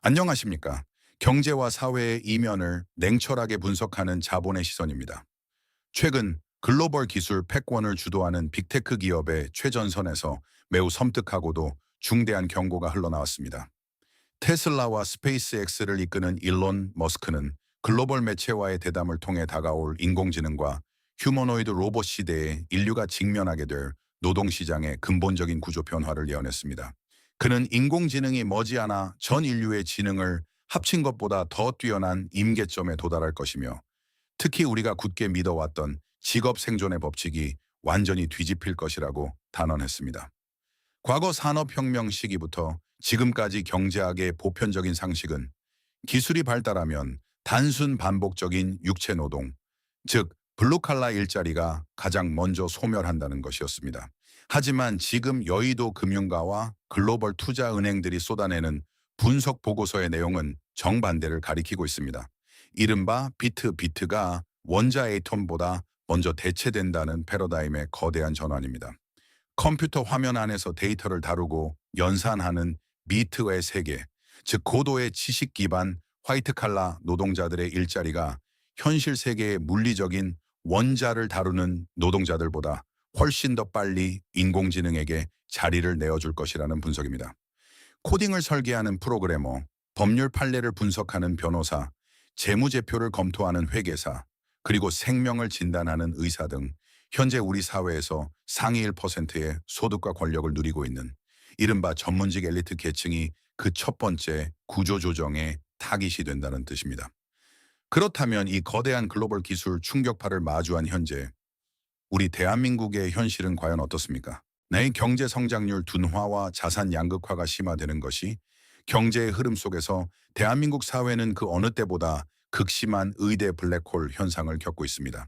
안녕하십니까. 경제와 사회의 이면을 냉철하게 분석하는 자본의 시선입니다. 최근 글로벌 기술 패권을 주도하는 빅테크 기업의 최전선에서 매우 섬뜩하고도 중대한 경고가 흘러나왔습니다. 테슬라와 스페이스X를 이끄는 일론 머스크는 글로벌 매체와의 대담을 통해 다가올 인공지능과 휴머노이드 로봇 시대에 인류가 직면하게 될 노동시장의 근본적인 구조 변화를 예언했습니다. 그는 인공지능이 머지않아 전 인류의 지능을 합친 것보다 더 뛰어난 임계점에 도달할 것이며, 특히 우리가 굳게 믿어왔던 직업 생존의 법칙이 완전히 뒤집힐 것이라고 단언했습니다. 과거 산업혁명 시기부터 지금까지 경제학의 보편적인 상식은 기술이 발달하면 단순 반복적인 육체 노동, 즉 블루칼라 일자리가 가장 먼저 소멸한다는 것이었습니다. 하지만 지금 여의도 금융가와 글로벌 투자 은행들이 쏟아내는 분석 보고서의 내용은 정반대를 가리키고 있습니다. 이른바 비트가 원자 에이텀보다 먼저 대체된다는 패러다임의 거대한 전환입니다. 컴퓨터 화면 안에서 데이터를 다루고 연산하는 미트의 세계, 즉 고도의 지식 기반 화이트 칼라 노동자들의 일자리가 현실 세계의 물리적인 원자를 다루는 노동자들보다 훨씬 더 빨리 인공지능에게 자리를 내어줄 것이라는 분석입니다. 코딩을 설계하는 프로그래머, 법률 판례를 분석하는 변호사, 재무제표를 검토하는 회계사, 그리고 생명을 진단하는 의사 등 현재 우리 사회에서 상위 1%의 소득과 권력을 누리고 있는 이른바 전문직 엘리트 계층이 그 첫 번째 구조조정의 타깃이 된다는 뜻입니다. 그렇다면 이 거대한 글로벌 기술 충격파를 마주한 현재 우리 대한민국의 현실은 과연 어떻습니까? 내 경제 성장률 둔화와 자산 양극화가 심화되는 것이 경제의 흐름 속에서 대한민국 사회는 그 어느 때보다 극심한 의대 블랙홀 현상을 겪고 있습니다.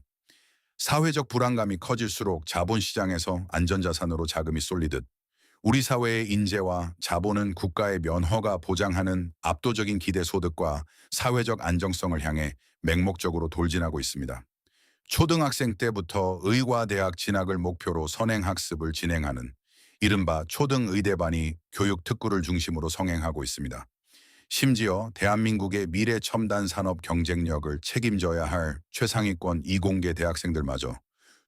사회적 불안감이 커질수록 자본시장에서 안전자산으로 자금이 쏠리듯 우리 사회의 인재와 자본은 국가의 면허가 보장하는 압도적인 기대소득과 사회적 안정성을 향해 맹목적으로 돌진하고 있습니다. 초등학생 때부터 의과대학 진학을 목표로 선행학습을 진행하는 이른바 초등의대반이 교육특구를 중심으로 성행하고 있습니다. 심지어 대한민국의 미래 첨단 산업 경쟁력을 책임져야 할 최상위권 이공계 대학생들마저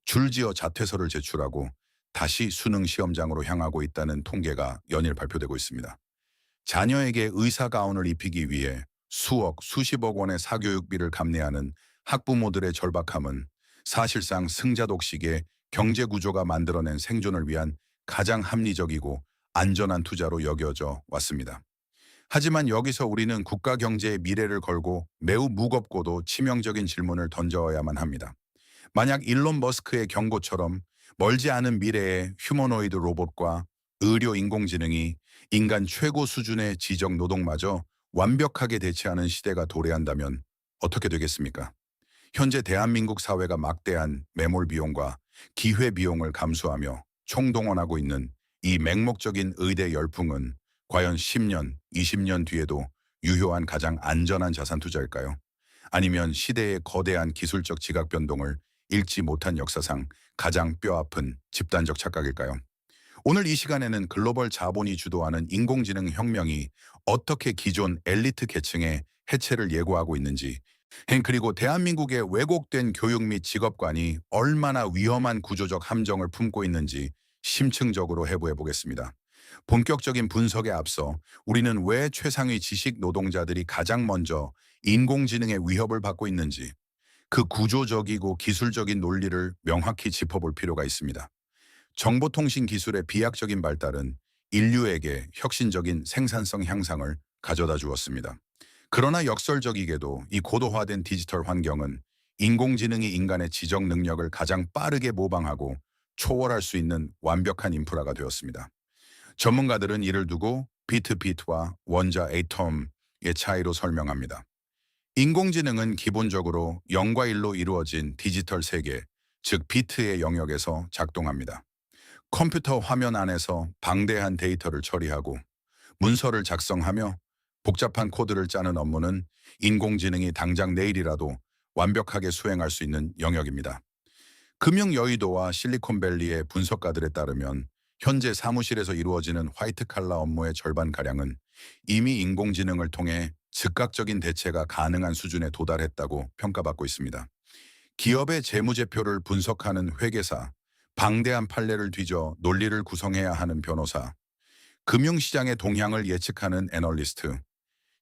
줄지어 자퇴서를 제출하고 다시 수능 시험장으로 향하고 있다는 통계가 연일 발표되고 있습니다. 자녀에게 의사 가운을 입히기 위해 수억, 수십억 원의 사교육비를 감내하는 학부모들의 절박함은 사실상 승자독식의 경제 구조가 만들어낸 생존을 위한 가장 합리적이고 안전한 투자로 여겨져 왔습니다. 하지만 여기서 우리는 국가 경제의 미래를 걸고 매우 무겁고도 치명적인 질문을 던져야만 합니다. 만약 일론 머스크의 경고처럼 멀지 않은 미래에 휴머노이드 로봇과 의료 인공지능이 인간 최고 수준의 지적 노동마저 완벽하게 대체하는 시대가 도래한다면 어떻게 되겠습니까? 현재 대한민국 사회가 막대한 매몰 비용과 기회 비용을 감수하며 총동원하고 있는 이 맹목적인 의대 열풍은 과연 10년, 20년 뒤에도 유효한 가장 안전한 자산 투자일까요? 아니면 시대의 거대한 기술적 지각 변동을 읽지 못한 역사상 가장 뼈아픈 집단적 착각일까요? 오늘 이 시간에는 글로벌 자본이 주도하는 인공지능 혁명이 어떻게 기존 엘리트 계층의 해체를 예고하고 있는지, 그리고 대한민국의 왜곡된 교육 및 직업관이 얼마나 위험한 구조적 함정을 품고 있는지 심층적으로 해부해 보겠습니다. 본격적인 분석에 앞서 우리는 왜 최상위 지식 노동자들이 가장 먼저 인공지능의 위협을 받고 있는지, 그 구조적이고 기술적인 논리를 명확히 짚어볼 필요가 있습니다. 정보통신 기술의 비약적인 발달은 인류에게 혁신적인 생산성 향상을 가져다 주었습니다. 그러나 역설적이게도 이 고도화된 디지털 환경은 인공지능이 인간의 지적 능력을 가장 빠르게 모방하고 초월할 수 있는 완벽한 인프라가 되었습니다. 전문가들은 이를 두고 비트와 원자 에이텀의 차이로 설명합니다. 인공지능은 기본적으로 0과 1로 이루어진 디지털 세계, 즉 비트의 영역에서 작동합니다. 컴퓨터 화면 안에서 방대한 데이터를 처리하고 문서를 작성하며 복잡한 코드를 짜는 업무는 인공지능이 당장 내일이라도 완벽하게 수행할 수 있는 영역입니다. 금융 여의도와 실리콘밸리의 분석가들에 따르면 현재 사무실에서 이루어지는 화이트 칼라 업무의 절반가량은 이미 인공지능을 통해 즉각적인 대체가 가능한 수준에 도달했다고 평가받고 있습니다. 기업의 재무제표를 분석하는 회계사, 방대한 판례를 뒤져 논리를 구성해야 하는 변호사, 금융시장의 동향을 예측하는 애널리스트,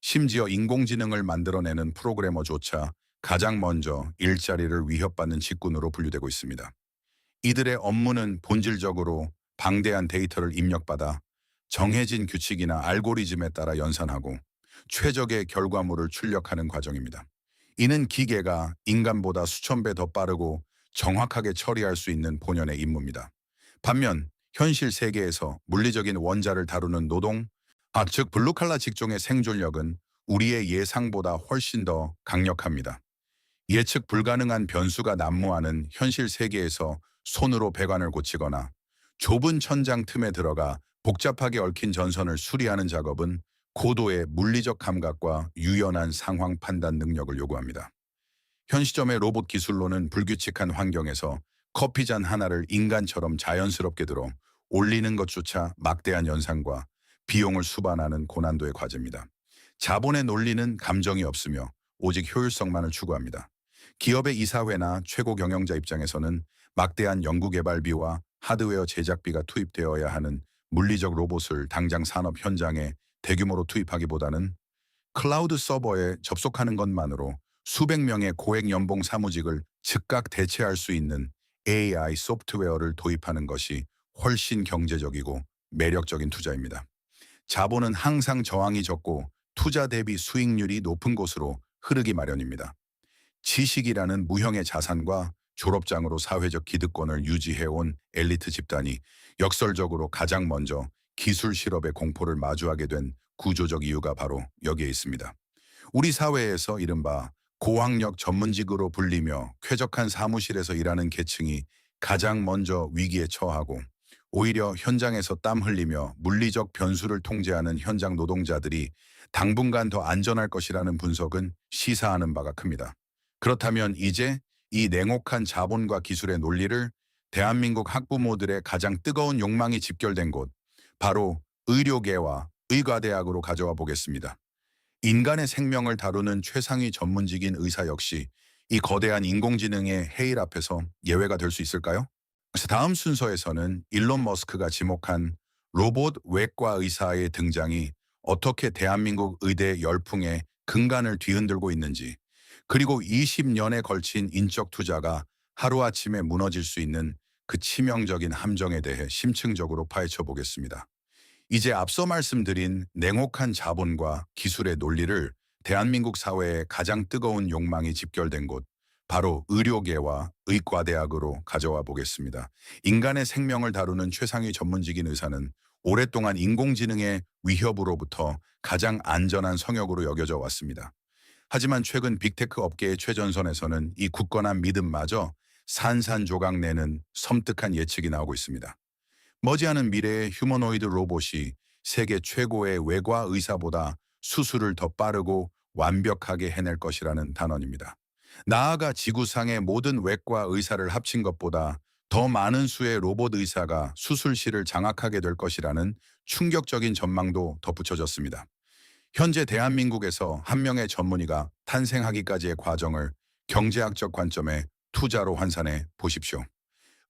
심지어 인공지능을 만들어내는 프로그래머조차 가장 먼저 일자리를 위협받는 직군으로 분류되고 있습니다. 이들의 업무는 본질적으로 방대한 데이터를 입력받아 정해진 규칙이나 알고리즘에 따라 연산하고 최적의 결과물을 출력하는 과정입니다. 이는 기계가 인간보다 수천 배 더 빠르고 정확하게 처리할 수 있는 본연의 임무입니다. 반면 현실 세계에서 물리적인 원자를 다루는 노동, 즉 블루칼라 직종의 생존력은 우리의 예상보다 훨씬 더 강력합니다. 예측 불가능한 변수가 난무하는 현실 세계에서 손으로 배관을 고치거나 좁은 천장 틈에 들어가 복잡하게 얽힌 전선을 수리하는 작업은 고도의 물리적 감각과 유연한 상황 판단 능력을 요구합니다. 현 시점의 로봇 기술로는 불규칙한 환경에서 커피잔 하나를 인간처럼 자연스럽게 들어 올리는 것조차 막대한 연상과 비용을 수반하는 고난도의 과제입니다. 자본의 논리는 감정이 없으며 오직 효율성만을 추구합니다. 기업의 이사회나 최고 경영자 입장에서는 막대한 연구개발비와 하드웨어 제작비가 투입되어야 하는 물리적 로봇을 당장 산업 현장에 대규모로 투입하기보다는 클라우드 서버에 접속하는 것만으로 수백 명의 고액 연봉 사무직을 즉각 대체할 수 있는 AI 소프트웨어를 도입하는 것이 훨씬 경제적이고 매력적인 투자입니다. 자본은 항상 저항이 적고 투자 대비 수익률이 높은 곳으로 흐르기 마련입니다. 지식이라는 무형의 자산과 졸업장으로 사회적 기득권을 유지해온 엘리트 집단이 역설적으로 가장 먼저 기술 실업의 공포를 마주하게 된 구조적 이유가 바로 여기에 있습니다. 우리 사회에서 이른바 고학력 전문직으로 불리며 쾌적한 사무실에서 일하는 계층이 가장 먼저 위기에 처하고 오히려 현장에서 땀 흘리며 물리적 변수를 통제하는 현장 노동자들이 당분간 더 안전할 것이라는 분석은 시사하는 바가 큽니다. 그렇다면 이제 이 냉혹한 자본과 기술의 논리를 대한민국 학부모들의 가장 뜨거운 욕망이 집결된 곳, 바로 의료계와 의과대학으로 가져와 보겠습니다. 인간의 생명을 다루는 최상위 전문직인 의사 역시 이 거대한 인공지능의 해일 앞에서 예외가 될 수 있을까요? 그래서 다음 순서에서는 일론 머스크가 지목한 로봇 외과 의사의 등장이 어떻게 대한민국 의대 열풍의 근간을 뒤흔들고 있는지, 그리고 20년에 걸친 인적 투자가 하루아침에 무너질 수 있는 그 치명적인 함정에 대해 심층적으로 파헤쳐 보겠습니다. 이제 앞서 말씀드린 냉혹한 자본과 기술의 논리를 대한민국 사회의 가장 뜨거운 욕망이 집결된 곳, 바로 의료계와 의과대학으로 가져와 보겠습니다. 인간의 생명을 다루는 최상위 전문직인 의사는 오랫동안 인공지능의 위협으로부터 가장 안전한 성역으로 여겨져 왔습니다. 하지만 최근 빅테크 업계의 최전선에서는 이 굳건한 믿음마저 산산조각 내는 섬뜩한 예측이 나오고 있습니다. 머지않은 미래의 휴머노이드 로봇이 세계 최고의 외과 의사보다 수술을 더 빠르고 완벽하게 해낼 것이라는 단언입니다. 나아가 지구상의 모든 외과 의사를 합친 것보다 더 많은 수의 로봇 의사가 수술실을 장악하게 될 것이라는 충격적인 전망도 덧붙여졌습니다. 현재 대한민국에서 한 명의 전문의가 탄생하기까지의 과정을 경제학적 관점에 투자로 환산해 보십시오.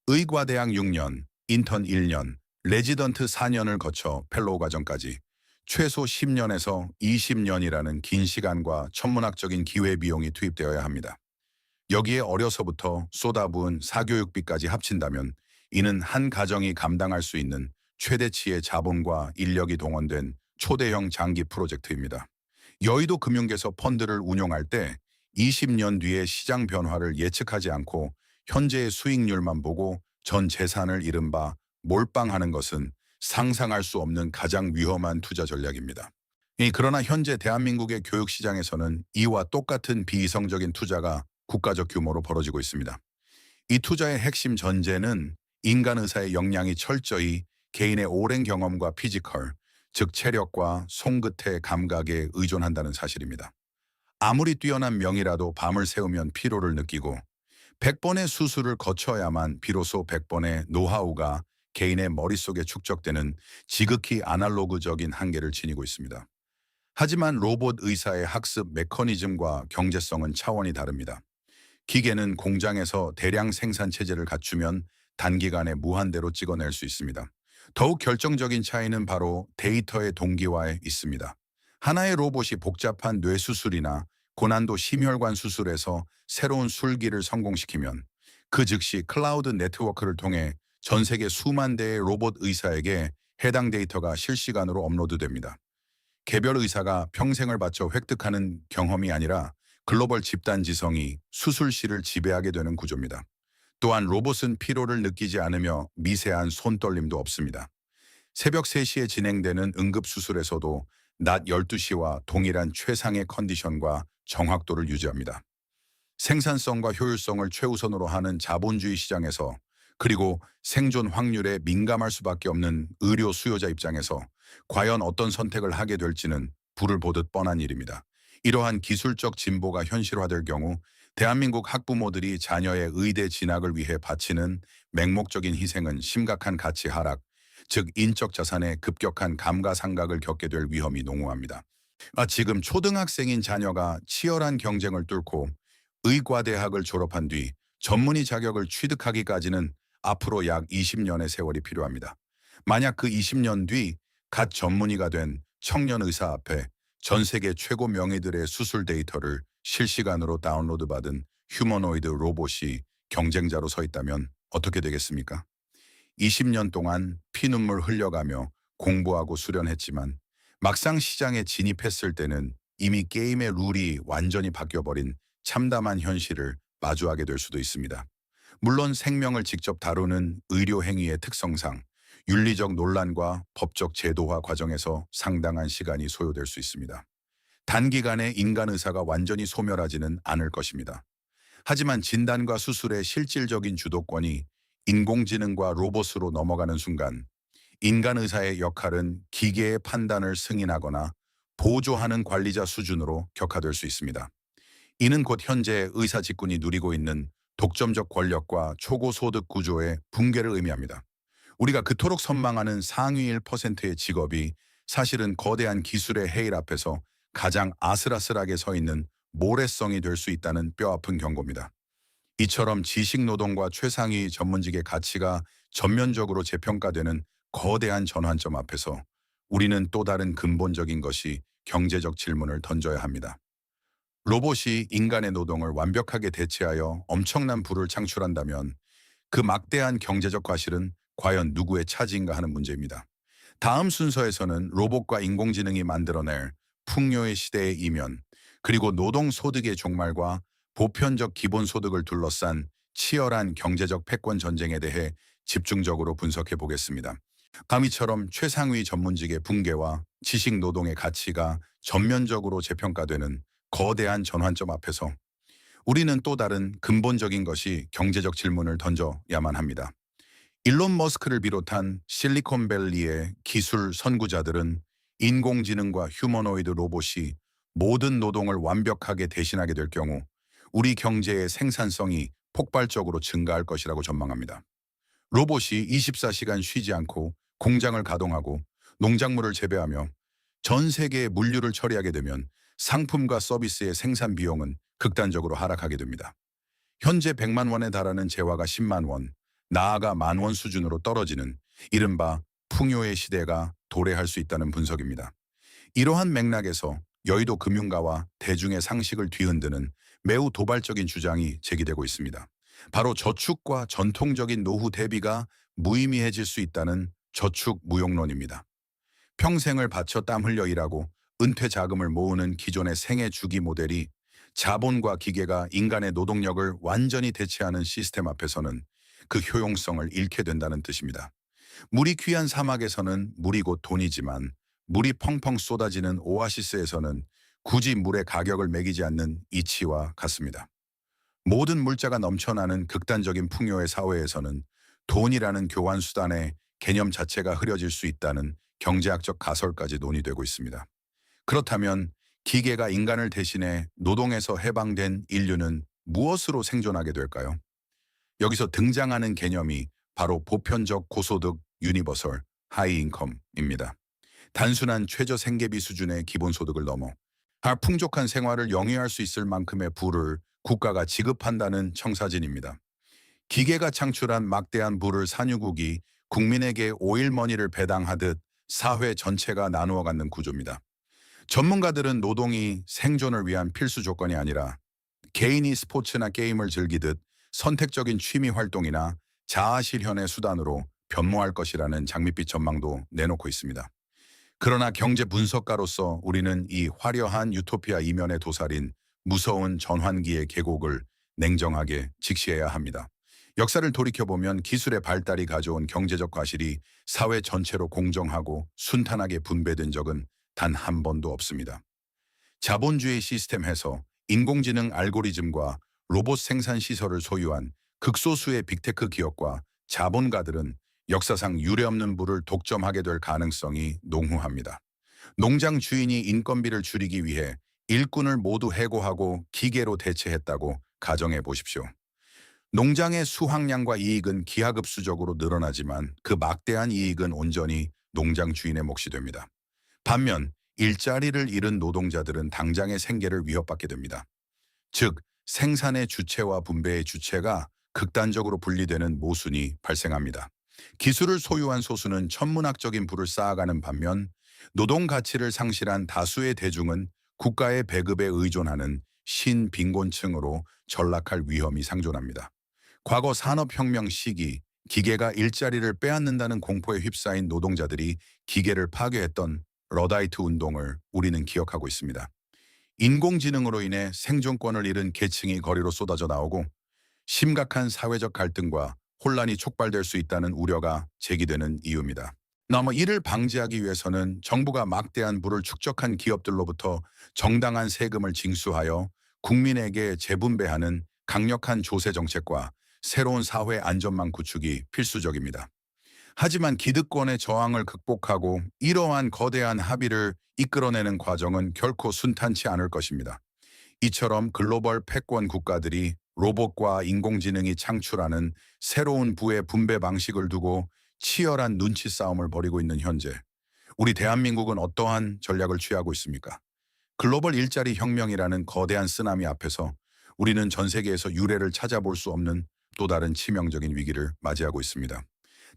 의과대학 6년, 인턴 1년, 레지던트 4년을 거쳐 펠로우 과정까지 최소 10년에서 20년이라는 긴 시간과 천문학적인 기회비용이 투입되어야 합니다. 여기에 어려서부터 쏟아부은 사교육비까지 합친다면 이는 한 가정이 감당할 수 있는 최대치의 자본과 인력이 동원된 초대형 장기 프로젝트입니다. 여의도 금융계서 펀드를 운용할 때 20년 뒤의 시장 변화를 예측하지 않고 현재의 수익률만 보고 전 재산을 이른바 몰빵하는 것은 상상할 수 없는 가장 위험한 투자 전략입니다. 그러나 현재 대한민국의 교육시장에서는 이와 똑같은 비이성적인 투자가 국가적 규모로 벌어지고 있습니다. 이 투자의 핵심 전제는 인간 의사의 역량이 철저히 개인의 오랜 경험과 피지컬, 즉 체력과 손끝의 감각에 의존한다는 사실입니다. 아무리 뛰어난 명이라도 밤을 새우면 피로를 느끼고 100번의 수술을 거쳐야만 비로소 100번의 노하우가 개인의 머릿속에 축적되는 지극히 아날로그적인 한계를 지니고 있습니다. 하지만 로봇 의사의 학습 메커니즘과 경제성은 차원이 다릅니다. 기계는 공장에서 대량 생산 체제를 갖추면 단기간에 무한대로 찍어낼 수 있습니다. 더욱 결정적인 차이는 바로 데이터의 동기화에 있습니다. 하나의 로봇이 복잡한 뇌수술이나 고난도 심혈관 수술에서 새로운 술기를 성공시키면 그 즉시 클라우드 네트워크를 통해 전 세계 수만 대의 로봇 의사에게 해당 데이터가 실시간으로 업로드됩니다. 개별 의사가 평생을 바쳐 획득하는 경험이 아니라 글로벌 집단 지성이 수술실을 지배하게 되는 구조입니다. 또한 로봇은 피로를 느끼지 않으며 미세한 손떨림도 없습니다. 새벽 3시에 진행되는 응급수술에서도 낮 12시와 동일한 최상의 컨디션과 정확도를 유지합니다. 생산성과 효율성을 최우선으로 하는 자본주의 시장에서, 그리고 생존 확률에 민감할 수밖에 없는 의료 수요자 입장에서 과연 어떤 선택을 하게 될지는 불을 보듯 뻔한 일입니다. 이러한 기술적 진보가 현실화될 경우 대한민국 학부모들이 자녀의 의대 진학을 위해 바치는 맹목적인 희생은 심각한 가치 하락, 즉 인적 자산의 급격한 감가상각을 겪게 될 위험이 농후합니다. 지금 초등학생인 자녀가 치열한 경쟁을 뚫고 의과대학을 졸업한 뒤 전문의 자격을 취득하기까지는 앞으로 약 20년의 세월이 필요합니다. 만약 그 20년 뒤 갓 전문의가 된 청년 의사 앞에 전 세계 최고 명의들의 수술 데이터를 실시간으로 다운로드 받은 휴머노이드 로봇이 경쟁자로 서 있다면 어떻게 되겠습니까? 20년 동안 피눈물 흘려가며 공부하고 수련했지만 막상 시장에 진입했을 때는 이미 게임의 룰이 완전히 바뀌어버린 참담한 현실을 마주하게 될 수도 있습니다. 물론 생명을 직접 다루는 의료 행위의 특성상 윤리적 논란과 법적 제도화 과정에서 상당한 시간이 소요될 수 있습니다. 단기간에 인간 의사가 완전히 소멸하지는 않을 것입니다. 하지만 진단과 수술의 실질적인 주도권이 인공지능과 로봇으로 넘어가는 순간 인간 의사의 역할은 기계의 판단을 승인하거나 보조하는 관리자 수준으로 격화될 수 있습니다. 이는 곧 현재 의사 직군이 누리고 있는 독점적 권력과 초고소득 구조의 붕괴를 의미합니다. 우리가 그토록 선망하는 상위 1%의 직업이 사실은 거대한 기술의 해일 앞에서 가장 아슬아슬하게 서 있는 모래성이 될 수 있다는 뼈아픈 경고입니다. 이처럼 지식노동과 최상위 전문직의 가치가 전면적으로 재평가되는 거대한 전환점 앞에서 우리는 또 다른 근본적인 것이 경제적 질문을 던져야 합니다. 로봇이 인간의 노동을 완벽하게 대체하여 엄청난 부를 창출한다면 그 막대한 경제적 과실은 과연 누구의 차지인가 하는 문제입니다. 다음 순서에서는 로봇과 인공지능이 만들어낼 풍요의 시대의 이면, 그리고 노동소득의 종말과 보편적 기본소득을 둘러싼 치열한 경제적 패권 전쟁에 대해 집중적으로 분석해 보겠습니다. 감이처럼 최상위 전문직의 붕괴와 지식 노동의 가치가 전면적으로 재평가되는 거대한 전환점 앞에서 우리는 또 다른 근본적인 것이 경제적 질문을 던져야만 합니다. 일론 머스크를 비롯한 실리콘밸리의 기술 선구자들은 인공지능과 휴머노이드 로봇이 모든 노동을 완벽하게 대신하게 될 경우 우리 경제의 생산성이 폭발적으로 증가할 것이라고 전망합니다. 로봇이 24시간 쉬지 않고 공장을 가동하고 농작물을 재배하며 전 세계의 물류를 처리하게 되면 상품과 서비스의 생산 비용은 극단적으로 하락하게 됩니다. 현재 100만 원에 달하는 재화가 10만 원, 나아가 10,000원 수준으로 떨어지는 이른바 풍요의 시대가 도래할 수 있다는 분석입니다. 이러한 맥락에서 여의도 금융가와 대중의 상식을 뒤흔드는 매우 도발적인 주장이 제기되고 있습니다. 바로 저축과 전통적인 노후 대비가 무의미해질 수 있다는 저축 무용론입니다. 평생을 바쳐 땀 흘려 일하고 은퇴 자금을 모으는 기존의 생애 주기 모델이 자본과 기계가 인간의 노동력을 완전히 대체하는 시스템 앞에서는 그 효용성을 잃게 된다는 뜻입니다. 물이 귀한 사막에서는 물이 곧 돈이지만 물이 펑펑 쏟아지는 오아시스에서는 굳이 물의 가격을 매기지 않는 이치와 같습니다. 모든 물자가 넘쳐나는 극단적인 풍요의 사회에서는 돈이라는 교환 수단의 개념 자체가 흐려질 수 있다는 경제학적 가설까지 논의되고 있습니다. 그렇다면 기계가 인간을 대신해 노동에서 해방된 인류는 무엇으로 생존하게 될까요? 여기서 등장하는 개념이 바로 보편적 고소득 유니버설 하이인컴입니다. 단순한 최저 생계비 수준의 기본소득을 넘어 풍족한 생활을 영위할 수 있을 만큼의 부를 국가가 지급한다는 청사진입니다. 기계가 창출한 막대한 부를 산유국이 국민에게 오일머니를 배당하듯 사회 전체가 나누어 갖는 구조입니다. 전문가들은 노동이 생존을 위한 필수 조건이 아니라 개인이 스포츠나 게임을 즐기듯 선택적인 취미 활동이나 자아 실현의 수단으로 변모할 것이라는 장밋빛 전망도 내놓고 있습니다. 그러나 경제 분석가로서 우리는 이 화려한 유토피아 이면에 도사린 무서운 전환기의 계곡을 냉정하게 직시해야 합니다. 역사를 돌이켜보면 기술의 발달이 가져온 경제적 과실이 사회 전체로 공정하고 순탄하게 분배된 적은 단 한 번도 없습니다. 자본주의 시스템에서 인공지능 알고리즘과 로봇 생산 시설을 소유한 극소수의 빅테크 기업과 자본가들은 역사상 유례없는 부를 독점하게 될 가능성이 농후합니다. 농장 주인이 인건비를 줄이기 위해 일꾼을 모두 해고하고 기계로 대체했다고 가정해 보십시오. 농장의 수확량과 이익은 기하급수적으로 늘어나지만 그 막대한 이익은 온전히 농장 주인의 몫이 됩니다. 반면 일자리를 잃은 노동자들은 당장의 생계를 위협받게 됩니다. 즉, 생산의 주체와 분배의 주체가 극단적으로 분리되는 모순이 발생합니다. 기술을 소유한 소수는 천문학적인 부를 쌓아가는 반면 노동 가치를 상실한 다수의 대중은 국가의 배급에 의존하는 신빈곤층으로 전락할 위험이 상존합니다. 과거 산업혁명 시기 기계가 일자리를 빼앗는다는 공포에 휩싸인 노동자들이 기계를 파괴했던 러다이트 운동을 우리는 기억하고 있습니다. 인공지능으로 인해 생존권을 잃은 계층이 거리로 쏟아져 나오고 심각한 사회적 갈등과 혼란이 촉발될 수 있다는 우려가 제기되는 이유입니다. 이를 방지하기 위해서는 정부가 막대한 부를 축적한 기업들로부터 정당한 세금을 징수하여 국민에게 재분배하는 강력한 조세 정책과 새로운 사회 안전망 구축이 필수적입니다. 하지만 기득권의 저항을 극복하고 이러한 거대한 합의를 이끌어내는 과정은 결코 순탄치 않을 것입니다. 이처럼 글로벌 패권 국가들이 로봇과 인공지능이 창출하는 새로운 부의 분배 방식을 두고 치열한 눈치 싸움을 벌이고 있는 현재, 우리 대한민국은 어떠한 전략을 취하고 있습니까? 글로벌 일자리 혁명이라는 거대한 쓰나미 앞에서 우리는 전 세계에서 유례를 찾아볼 수 없는 또 다른 치명적인 위기를 맞이하고 있습니다.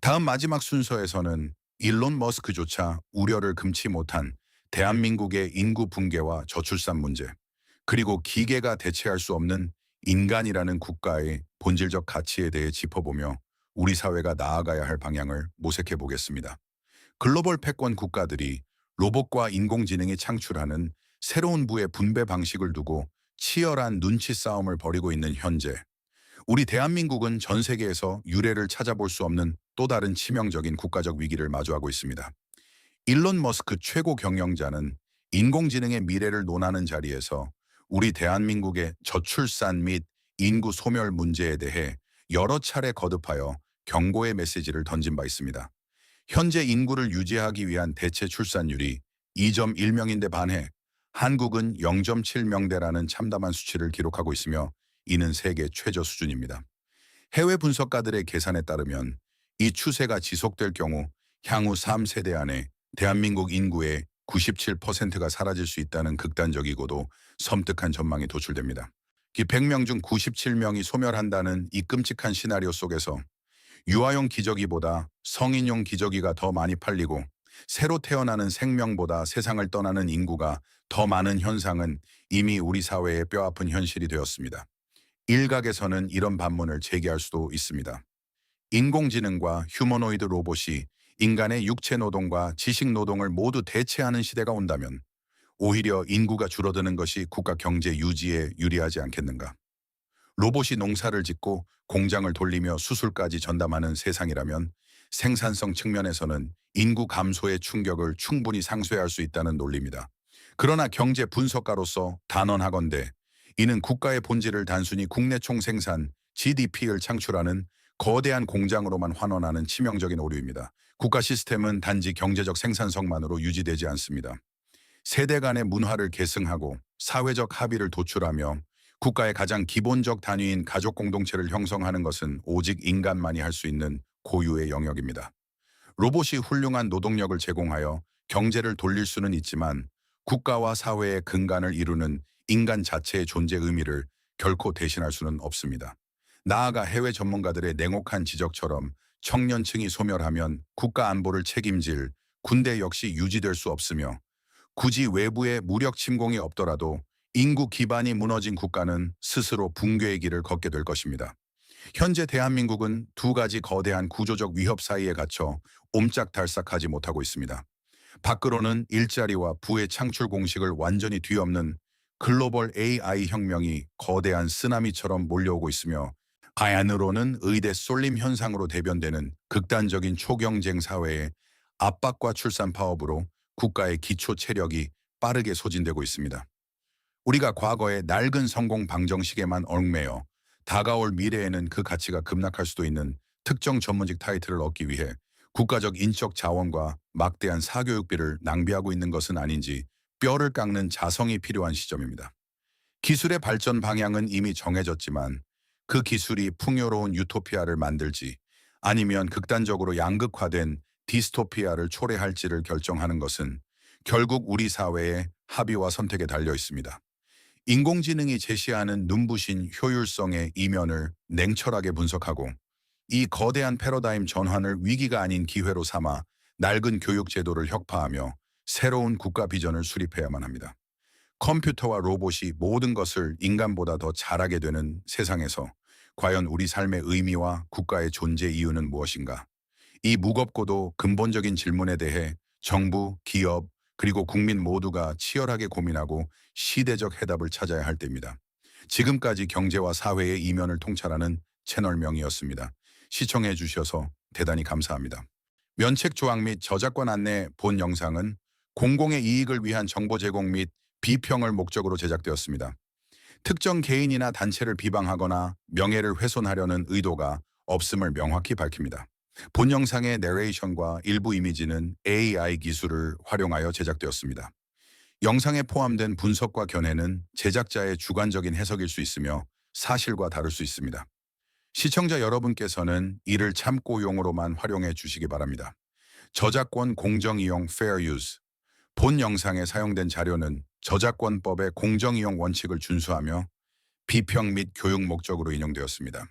다음 마지막 순서에서는 일론 머스크조차 우려를 금치 못한 대한민국의 인구 붕괴와 저출산 문제, 그리고 기계가 대체할 수 없는 인간이라는 국가의 본질적 가치에 대해 짚어보며 우리 사회가 나아가야 할 방향을 모색해 보겠습니다. 글로벌 패권 국가들이 로봇과 인공지능이 창출하는 새로운 부의 분배 방식을 두고 치열한 눈치 싸움을 벌이고 있는 현재, 우리 대한민국은 전 세계에서 유례를 찾아볼 수 없는 또 다른 치명적인 국가적 위기를 마주하고 있습니다. 일론 머스크 최고 경영자는 인공지능의 미래를 논하는 자리에서 우리 대한민국의 저출산 및 인구 소멸 문제에 대해 여러 차례 거듭하여 경고의 메시지를 던진 바 있습니다. 현재 인구를 유지하기 위한 대체 출산율이 2.1명인데 반해 한국은 0.7명대라는 참담한 수치를 기록하고 있으며 이는 세계 최저 수준입니다. 해외 분석가들의 계산에 따르면 이 추세가 지속될 경우 향후 3세대 안에 대한민국 인구의 97%가 사라질 수 있다는 극단적이고도 섬뜩한 전망이 도출됩니다. 100명 중 97명이 소멸한다는 이 끔찍한 시나리오 속에서 유아용 기저귀보다 성인용 기저귀가 더 많이 팔리고 새로 태어나는 생명보다 세상을 떠나는 인구가 더 많은 현상은 이미 우리 사회의 뼈아픈 현실이 되었습니다. 일각에서는 이런 반문을 제기할 수도 있습니다. 인공지능과 휴머노이드 로봇이 인간의 육체 노동과 지식 노동을 모두 대체하는 시대가 온다면 오히려 인구가 줄어드는 것이 국가 경제 유지에 유리하지 않겠는가? 로봇이 농사를 짓고 공장을 돌리며 수술까지 전담하는 세상이라면 생산성 측면에서는 인구 감소의 충격을 충분히 상쇄할 수 있다는 논리입니다. 그러나 경제 분석가로서 단언하건대 이는 국가의 본질을 단순히 국내 총생산 GDP를 창출하는 거대한 공장으로만 환원하는 치명적인 오류입니다. 국가 시스템은 단지 경제적 생산성만으로 유지되지 않습니다. 세대 간의 문화를 계승하고 사회적 합의를 도출하며 국가의 가장 기본적 단위인 가족 공동체를 형성하는 것은 오직 인간만이 할 수 있는 고유의 영역입니다. 로봇이 훌륭한 노동력을 제공하여 경제를 돌릴 수는 있지만 국가와 사회의 근간을 이루는 인간 자체의 존재 의미를 결코 대신할 수는 없습니다. 나아가 해외 전문가들의 냉혹한 지적처럼 청년층이 소멸하면 국가 안보를 책임질 군대 역시 유지될 수 없으며 굳이 외부의 무력 침공이 없더라도 인구 기반이 무너진 국가는 스스로 붕괴의 길을 걷게 될 것입니다. 현재 대한민국은 두 가지 거대한 구조적 위협 사이에 갇혀 옴짝달싹하지 못하고 있습니다. 밖으로는 일자리와 부의 창출 공식을 완전히 뒤엎는 글로벌 AI 혁명이 거대한 쓰나미처럼 몰려오고 있으며 안으로는 의대 쏠림 현상으로 대변되는 극단적인 초경쟁 사회의 압박과 출산 파업으로 국가의 기초 체력이 빠르게 소진되고 있습니다. 우리가 과거의 낡은 성공 방정식에만 얽매여 다가올 미래에는 그 가치가 급락할 수도 있는 특정 전문직 타이틀을 얻기 위해 국가적 인적 자원과 막대한 사교육비를 낭비하고 있는 것은 아닌지 뼈를 깎는 자성이 필요한 시점입니다. 기술의 발전 방향은 이미 정해졌지만 그 기술이 풍요로운 유토피아를 만들지 아니면 극단적으로 양극화된 디스토피아를 초래할지를 결정하는 것은 결국 우리 사회의 합의와 선택에 달려 있습니다. 인공지능이 제시하는 눈부신 효율성의 이면을 냉철하게 분석하고 이 거대한 패러다임 전환을 위기가 아닌 기회로 삼아 낡은 교육 제도를 혁파하며 새로운 국가 비전을 수립해야만 합니다. 컴퓨터와 로봇이 모든 것을 인간보다 더 잘하게 되는 세상에서 과연 우리 삶의 의미와 국가의 존재 이유는 무엇인가? 이 무겁고도 근본적인 질문에 대해 정부, 기업, 그리고 국민 모두가 치열하게 고민하고 시대적 해답을 찾아야 할 때입니다. 지금까지 경제와 사회의 이면을 통찰하는 채널명이었습니다. 시청해 주셔서 대단히 감사합니다. 면책 조항 및 저작권 안내 본 영상은 공공의 이익을 위한 정보 제공 및 비평을 목적으로 제작되었습니다. 특정 개인이나 단체를 비방하거나 명예를 훼손하려는 의도가 없음을 명확히 밝힙니다. 본 영상의 내레이션과 일부 이미지는 AI 기술을 활용하여 제작되었습니다. 영상에 포함된 분석과 견해는 제작자의 주관적인 해석일 수 있으며 사실과 다를 수 있습니다. 시청자 여러분께서는 이를 참고용으로만 활용해 주시기 바랍니다. 저작권 공정이용 Fair Use. 본 영상에 사용된 자료는 저작권법의 공정이용 원칙을 준수하며 비평 및 교육 목적으로 인용되었습니다.